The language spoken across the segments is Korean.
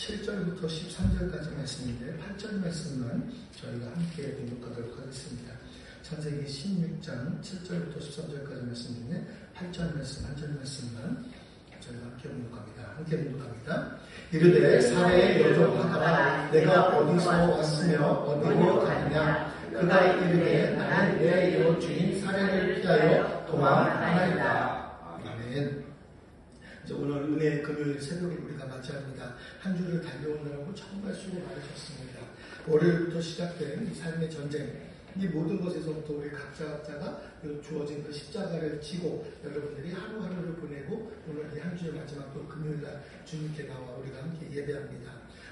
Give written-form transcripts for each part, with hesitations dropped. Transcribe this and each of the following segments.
7절부터 13절까지 말씀인데 8절 말씀만 저희가 함께 공독하도록 하겠습니다. 창세기 16장 7절부터 13절까지 말씀인데 8절 말씀, 1절 말씀만 저희가 함께 공독합니다. 이르되 사내의 여종 하가라 내가 어디서 왔으며 어디로 가느냐. 그가 이르되 나는 내 여주인 사내를 피하여 도망하나이다. 아멘. 이제 오늘 은혜 금요일 새벽을 우리가 맞이합니다. 한 주를 달려오느라고 정말 수고 많으셨습니다. 월요일부터 시작된 이 삶의 전쟁, 이 모든 것에서부터 우리 각자가 주어진 그 십자가를 지고 여러분들이 하루하루를 보내고 오늘 이 한 주의 마지막 또 금요일날 주님께 나와 우리가 함께 예배합니다.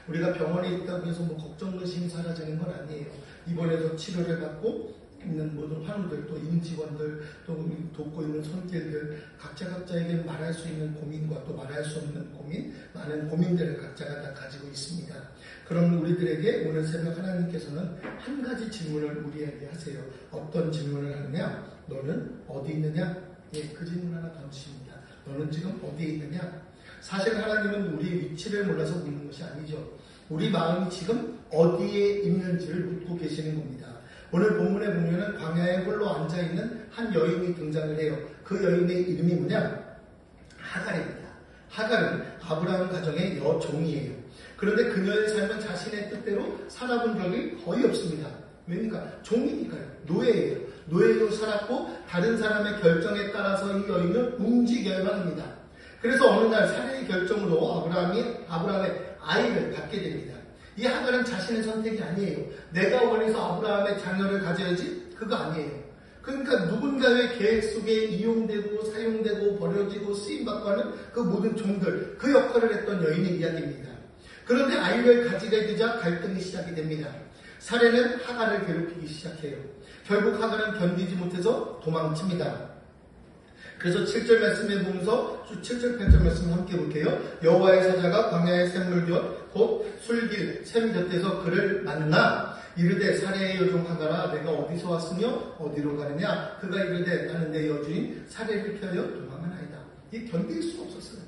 우리가 병원에 있다고 해서 뭐 걱정 의심 사라지는 건 아니에요. 입원해서 치료를 받고 있는 모든 환우들, 또 임직원들, 또 돕고 있는 손길들, 각자에게 말할 수 있는 고민과 또 말할 수 없는 고민, 많은 고민들을 각자가 다 가지고 있습니다. 그럼 우리들에게 오늘 새벽 하나님께서는 한 가지 질문을 우리에게 하세요. 어떤 질문을 하느냐? 너는 어디 있느냐? 예, 그 질문 하나 던지십니다. 너는 지금 어디에 있느냐? 사실 하나님은 우리의 위치를 몰라서 묻는 것이 아니죠. 우리 마음이 지금 어디에 있는지를 묻고 계시는 겁니다. 오늘 본문에 보면은 광야에 홀로 앉아있는 한 여인이 등장을 해요. 그 여인의 이름이 뭐냐? 하갈입니다. 하갈은 아브라함 가정의 여종이에요. 그런데 그녀의 삶은 자신의 뜻대로 살아본 적이 거의 없습니다. 왜니까? 종이니까요. 노예예요. 노예로 살았고 다른 사람의 결정에 따라서 이 여인은 움직여야만 합니다. 그래서 어느 날 사례의 결정으로 아브라함의 아이를 갖게 됩니다. 이 하갈은 자신의 선택이 아니에요. 내가 원해서 아브라함의 자녀를 가져야지? 그거 아니에요. 그러니까 누군가의 계획 속에 이용되고 사용되고 버려지고 쓰임받고 하는 그 모든 종들, 그 역할을 했던 여인의 이야기입니다. 그런데 아이를 가지게 되자 갈등이 시작이 됩니다. 사례는 하갈을 괴롭히기 시작해요. 결국 하갈은 견디지 못해서 도망칩니다. 그래서 7절 말씀에 보면서 7절 8절 말씀 함께 볼게요. 여호와의 사자가 광야의 샘물 곁 곧 술길 샘 곁에서 그를 만나 이르되 사례의 여종 하갈아 내가 어디서 왔으며 어디로 가느냐. 그가 이르되 나는 내 여주인 사례를 피하여 도망하나이다. 이 견딜 수가 없었어요.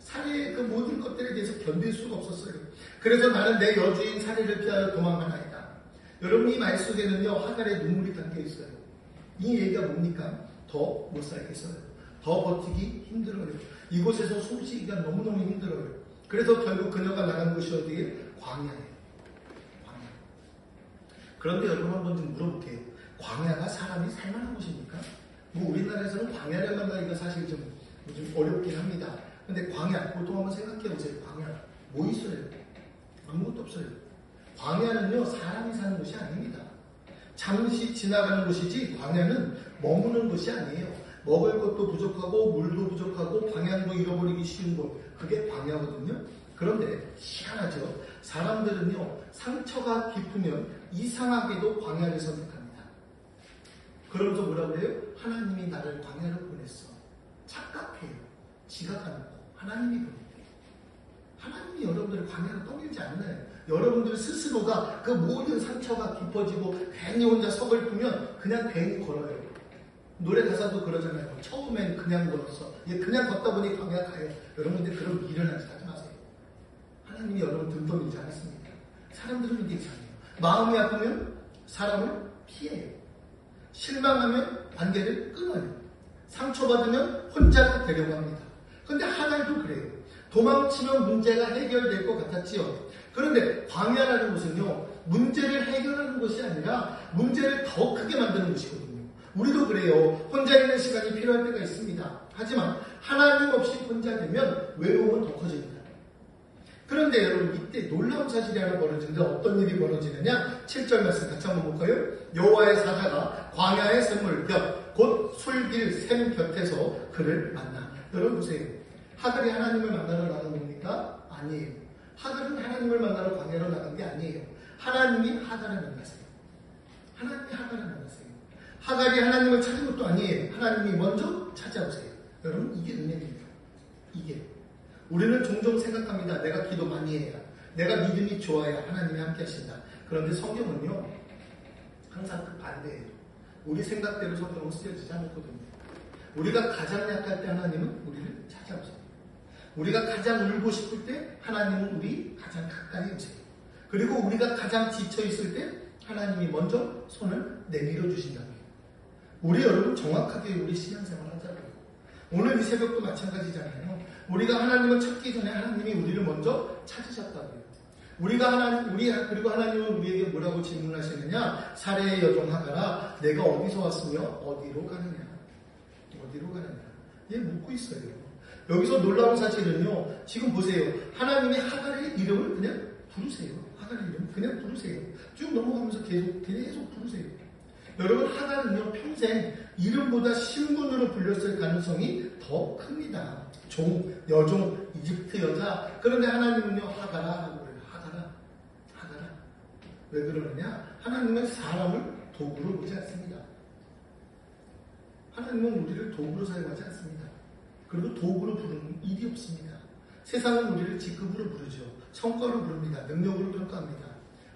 사례의 그 모든 것들에 대해서 견딜 수가 없었어요. 그래서 나는 내 여주인 사례를 피하여 도망하나이다. 여러분 이 말 속에는요 하갈의 눈물이 담겨 있어요. 이 얘기가 뭡니까? 더 못 살겠어요. 더 버티기 힘들어요. 이곳에서 숨쉬기가 너무너무 힘들어요. 그래서 결국 그녀가 나간 곳이 어디에? 광야예요. 광야. 그런데 여러분 한번 좀 물어볼게요. 광야가 사람이 살만한 곳입니까? 뭐 우리나라에서는 광야를 만나기가 사실 좀 어렵긴 합니다. 근데 광야, 보통 한번 생각해 보세요. 광야. 뭐 있어요? 아무것도 없어요. 광야는요, 사람이 사는 곳이 아닙니다. 잠시 지나가는 곳이지, 광야는 머무는 곳이 아니에요. 먹을 것도 부족하고, 물도 부족하고, 방향도 잃어버리기 쉬운 곳. 그게 광야거든요. 그런데, 희한하죠. 사람들은요, 상처가 깊으면 이상하게도 광야를 선택합니다. 그러면서 뭐라고 해요? 하나님이 나를 광야로 보냈어. 착각해요. 지각하는 거. 하나님이 보냈대요. 하나님이 여러분들을 광야로 떠밀지 않나요? 여러분들 스스로가 그 모든 상처가 깊어지고 괜히 혼자 서글프면 그냥 괜히 걸어요. 노래 가사도 그러잖아요. 처음엔 그냥 걸었어. 그냥 걷다 보니 광야 가요. 여러분들 그런 미련한 짓 하지 마세요. 하나님이 여러분 등 떠밀지 않았습니다. 사람들은 이게 이상해요. 마음이 아프면 사람을 피해요. 실망하면 관계를 끊어요. 상처받으면 혼자 되려고 합니다. 근데 하갈도 그래요. 도망치면 문제가 해결될 것 같았지요. 그런데 광야라는 곳은요, 문제를 해결하는 것이 아니라 문제를 더 크게 만드는 곳이거든요. 우리도 그래요. 혼자 있는 시간이 필요할 때가 있습니다. 하지만 하나님 없이 혼자 되면 외로움은 더 커집니다. 그런데 여러분 이때 놀라운 사실이 하나 벌어지는데 어떤 일이 벌어지느냐? 7절 말씀 같이 한번 볼까요? 여호와의 사자가 광야의 샘물 곁 곧 술길 샘 곁에서 그를 만나. 여러분 보세요. 하갈이 하나님을 만나러 나간 겁니까? 아니에요. 하갈은 하나님을 만나러 광야로 나간 게 아니에요. 하나님이 하갈을 만났어요. 하나님이 하갈을 만났어요. 하갈이 하나님을 찾은 것도 아니에요. 하나님이 먼저 찾아오세요. 여러분 이게 은혜입니다. 이게 우리는 종종 생각합니다. 내가 기도 많이 해야, 내가 믿음이 좋아야 하나님이 함께 하신다. 그런데 성경은요 항상 그 반대예요. 우리 생각대로 성경은 쓰여지지 않거든요. 우리가 가장 약할 때 하나님은 우리를 찾아오세요. 우리가 가장 울고 싶을 때 하나님은 우리 가장 가까이 오세요. 그리고 우리가 가장 지쳐 있을 때 하나님이 먼저 손을 내밀어 주신다고요. 우리 여러분 정확하게 우리 신앙생활 하자고요. 오늘 이 새벽도 마찬가지잖아요. 우리가 하나님을 찾기 전에 하나님이 우리를 먼저 찾으셨다고요. 그리고 하나님은 우리에게 뭐라고 질문하시느냐? 사례의 여종 하가라, 내가 어디서 왔으며 어디로 가느냐? 어디로 가느냐? 얘 묻고 있어요. 여기서 놀라운 사실은요, 지금 보세요. 하나님이 하갈의 이름을 그냥 부르세요. 하갈의 이름 그냥 부르세요. 쭉 넘어가면서 계속 부르세요. 여러분, 하갈은요, 평생 이름보다 신분으로 불렸을 가능성이 더 큽니다. 종, 여종, 이집트 여자. 그런데 하나님은요, 하가라 하고 그래요. 하가라. 왜 그러느냐? 하나님은 사람을 도구로 보지 않습니다. 하나님은 우리를 도구로 사용하지 않습니다. 그리고 도구로 부르는 일이 없습니다. 세상은 우리를 직급으로 부르죠. 성과로 부릅니다. 능력으로 평가합니다.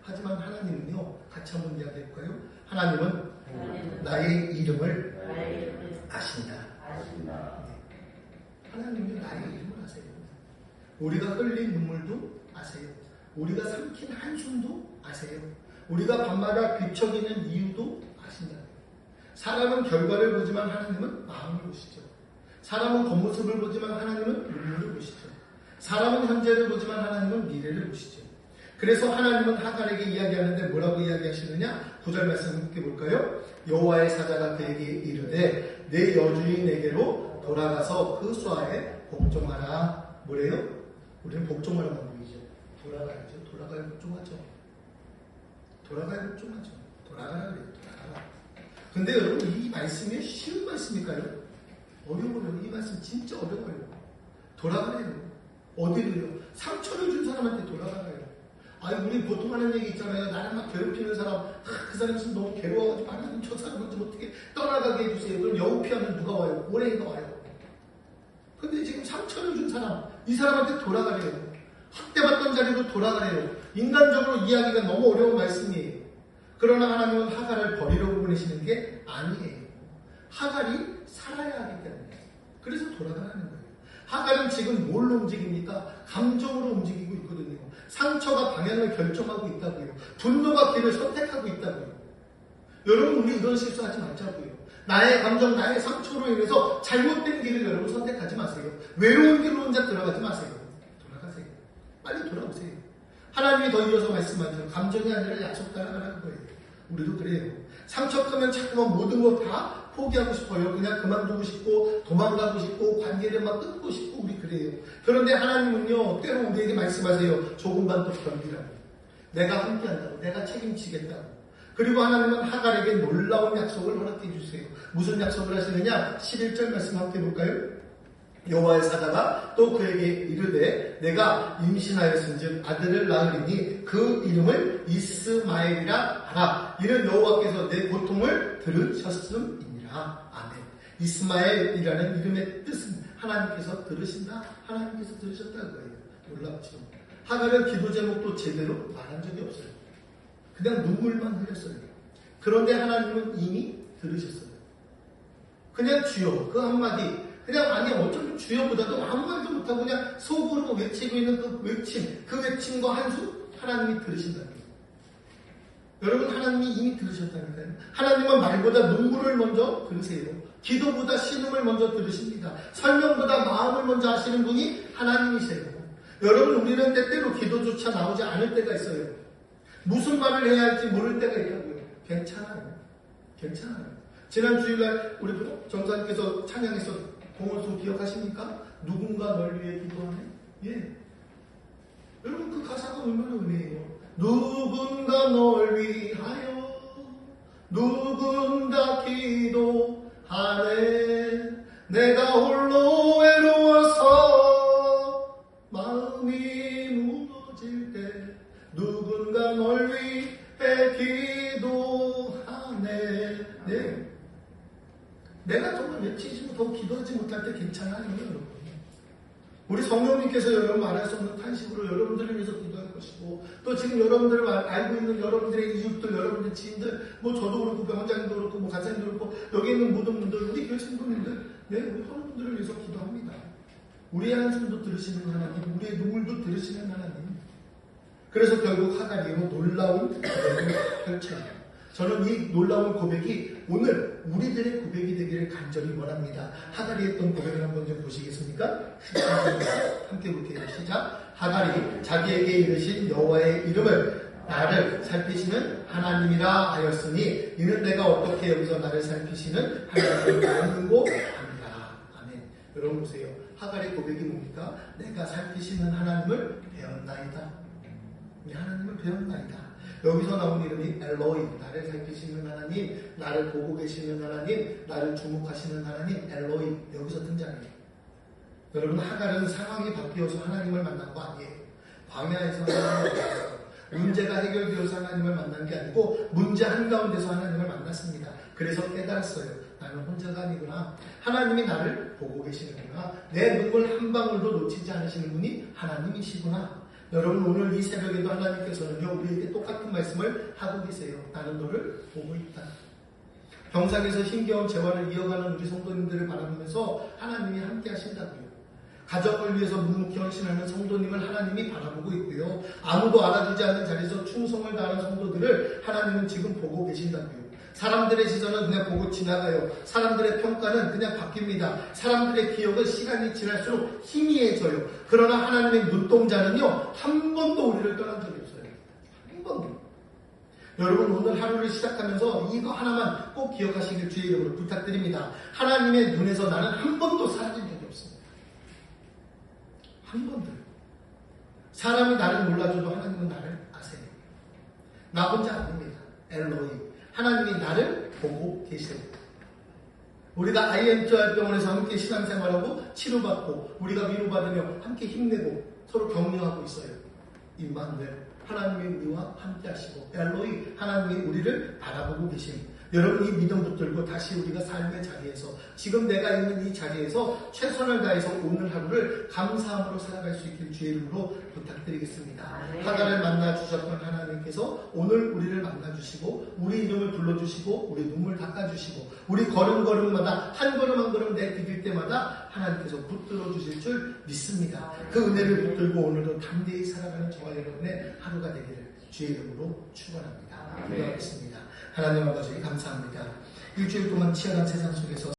하지만 하나님은요, 같이 한번 이야기해볼까요? 하나님은 나의 이름을 아신다. 하나님은 나의 이름을 아세요. 우리가 흘린 눈물도 아세요. 우리가 삼킨 한숨도 아세요. 우리가 밤마다 뒤척이는 이유도 아신다. 사람은 결과를 보지만 하나님은 마음을 보시죠. 사람은 겉모습을 보지만 하나님은 눈물을 보시죠. 사람은 현재를 보지만 하나님은 미래를 보시죠. 그래서 하나님은 하갈에게 이야기하는데 뭐라고 이야기하시느냐? 9절 말씀 함께 볼까요? 여호와의 사자가 그에게 이르되 내 여주인에게로 돌아가서 그 쏘아에 복종하라. 뭐래요? 우리는 복종하라는 말이죠. 돌아가야죠. 돌아가야 복종하죠. 돌아가라 그래요. 돌아가라. 근데 여러분, 이 말씀이 쉬운 말씀일까요? 어려워요. 이 말씀 진짜 어려워요. 돌아가래요. 어디로요? 상처를 준 사람한테 돌아가래요. 우리 보통 하는 얘기 있잖아요. 나를 막 괴롭히는 사람, 그 사람이 너무 괴로워가지고 하나님 저 사람을 좀 어떻게 떠나가게 해주세요. 그럼 여우피하면 누가 와요? 고래가 와요. 근데 지금 상처를 준 사람, 이 사람한테 돌아가래요. 학대받던 자리로 돌아가래요. 인간적으로 이야기가 너무 어려운 말씀이에요. 그러나 하나님은 하갈을 버리려고 보내시는 게 아니에요. 하갈이 살아야 하기 때문에. 그래서 돌아가라는 거예요. 하갈은 지금 뭘로 움직입니까? 감정으로 움직이고 있거든요. 상처가 방향을 결정하고 있다고요. 분노가 길을 선택하고 있다고요. 여러분, 우리 이런 실수하지 말자고요. 나의 감정, 나의 상처로 인해서 잘못된 길을 여러분 선택하지 마세요. 외로운 길로 혼자 들어가지 마세요. 돌아가세요. 빨리 돌아오세요. 하나님이 더 이어서 말씀하죠. 감정이 아니라 약속 따라가라는 거예요. 우리도 그래요. 상처 크면 자꾸만 모든 거 다 포기하고 싶어요. 그냥 그만두고 싶고 도망가고 싶고 관계를 막 끊고 싶고 우리 그래요. 그런데 하나님은요, 때로 우리에게 말씀하세요. 조금만 더 견디라고. 내가 함께한다고. 내가 책임지겠다고. 그리고 하나님은 하갈에게 놀라운 약속을 허락해 주세요. 무슨 약속을 하시느냐? 11절 말씀 함께 볼까요? 여호와의 사자가 또 그에게 이르되 내가 임신하였은즉 아들을 낳으리니 그 이름을 이스마엘이라 하라. 이는 여호와께서 내 고통을 들으셨음이니라. 아멘. 이스마엘이라는 이름의 뜻은 하나님께서 들으신다. 하나님께서 들으셨다는 거예요. 놀랍죠. 하갈은 기도 제목도 제대로 말한 적이 없어요. 그냥 눈물만 흘렸어요. 그런데 하나님은 이미 들으셨어요. 그냥 주여, 그 한마디, 그냥 어쩌면 주여보다도 아무 말도 못하고 그냥 속으로 외치고 있는 그 외침과 한숨, 하나님이 들으신다는 거예요. 여러분, 하나님이 이미 들으셨다니까요. 하나님은 말보다 눈물을 먼저 들으세요. 기도보다 신음을 먼저 들으십니다. 설명보다 마음을 먼저 하시는 분이 하나님이세요. 여러분, 우리는 때때로 기도조차 나오지 않을 때가 있어요. 무슨 말을 해야 할지 모를 때가 있다고요. 괜찮아요. 지난 주일날 우리 전사님께서 찬양에서 봉헌송 기억하십니까? 누군가 널 위해 기도하네? 예. 여러분, 그 가사가 얼마나 은혜예요. 누군가 널 위하여 누군가 기도하네. 내가 홀로 외로워서 마음이 무너질 때 누군가 널 위해 기도하네. 네. 내가 정말 외치지 못하고 기도하지 못할 때 괜찮아요, 여러분. 우리 성령님께서 여러분 말할 수 없는 탄식으로 여러분들을 위해서 기도할 것이고, 또 지금 여러분들을 알고 있는 여러분들의 이웃들, 여러분들의 지인들, 저도 그렇고, 병원장님도 그렇고, 간사님도 그렇고, 여기 있는 모든 분들, 우리 교회 친구님들, 네, 우리 하는 분들을 위해서 기도합니다. 우리의 한숨도 들으시는 하나님, 우리의 눈물도 들으시는 하나님. 그래서 결국 하갈이로 놀라운 고백을 펼쳐요. 저는 이 놀라운 고백이 오늘 우리들의 고백이 되기를 간절히 원합니다. 하갈이 했던 고백을 한번 좀 보시겠습니까? 함께 볼게요. 시작. 하갈이 자기에게 이르신 여호와의 이름을 나를 살피시는 하나님이라 하였으니 이는 내가 어떻게 여기서 나를 살피시는 하나님을 배웠는고 합니다. 아멘. 여러분 보세요. 하갈의 고백이 뭡니까? 내가 살피시는 하나님을 배웠나이다. 이 하나님을 배웠나이다. 여기서 나온 이름이 엘로이, 나를 살피시는 하나님, 나를 보고 계시는 하나님, 나를 주목하시는 하나님, 엘로이. 여기서 등장해요. 여러분, 하갈은 상황이 바뀌어서 하나님을 만난 거 아니에요. 광야에서 하나님을 만났어요. 문제가 해결되어서 하나님을 만난 게 아니고 문제 한가운데서 하나님을 만났습니다. 그래서 깨달았어요. 나는 혼자가 아니구나. 하나님이 나를 보고 계시는구나. 내 눈물 한 방울도 놓치지 않으시는 분이 하나님이시구나. 여러분, 오늘 이 새벽에도 하나님께서는요, 우리에게 똑같은 말씀을 하고 계세요. 나는 너를 보고 있다. 병상에서 힘겨운 재활을 이어가는 우리 성도님들을 바라보면서 하나님이 함께 하신다고요. 가정을 위해서 묵묵히 헌신하는 성도님을 하나님이 바라보고 있고요. 아무도 알아주지 않는 자리에서 충성을 다하는 성도들을 하나님은 지금 보고 계신다고요. 사람들의 시선은 그냥 보고 지나가요. 사람들의 평가는 그냥 바뀝니다. 사람들의 기억은 시간이 지날수록 희미해져요. 그러나 하나님의 눈동자는요, 한 번도 우리를 떠난 적이 없어요. 한 번도. 여러분, 오늘 하루를 시작하면서 이거 하나만 꼭 기억하시길 주의 이름으로 부탁드립니다. 하나님의 눈에서 나는 한 번도 사라진 적이 없습니다. 한 번도. 사람이 나를 몰라줘도 하나님은 나를 아세요. 나 혼자 아닙니다. 엘로이. 하나님이 나를 보고 계세요. 우리가 IMTR병원에서 함께 신앙생활하고 치료받고 우리가 위로받으며 함께 힘내고 서로 격려하고 있어요. 임마누엘, 하나님이 우리와 함께 하시고 엘로이, 하나님이 우리를 바라보고 계십니다. 여러분, 이 믿음 붙들고 다시 우리가 삶의 자리에서, 지금 내가 있는 이 자리에서 최선을 다해서 오늘 하루를 감사함으로 살아갈 수 있길 주의 이름으로 부탁드리겠습니다. 하갈을 만나주셨던 하나님께서 오늘 우리를 만나주시고 우리 이름을 불러주시고 우리 눈물 닦아주시고 우리 걸음걸음마다 한 걸음 한 걸음 내디딜 때마다 하나님께서 붙들어 주실 줄 믿습니다. 그 은혜를 붙들고 오늘도 담대히 살아가는 저와 여러분의 하루가 되기를 주의 이름으로 축원합니다. 기도하겠습니다. 하나님 아버지 감사합니다. 일주일 동안 치열한 세상 속에서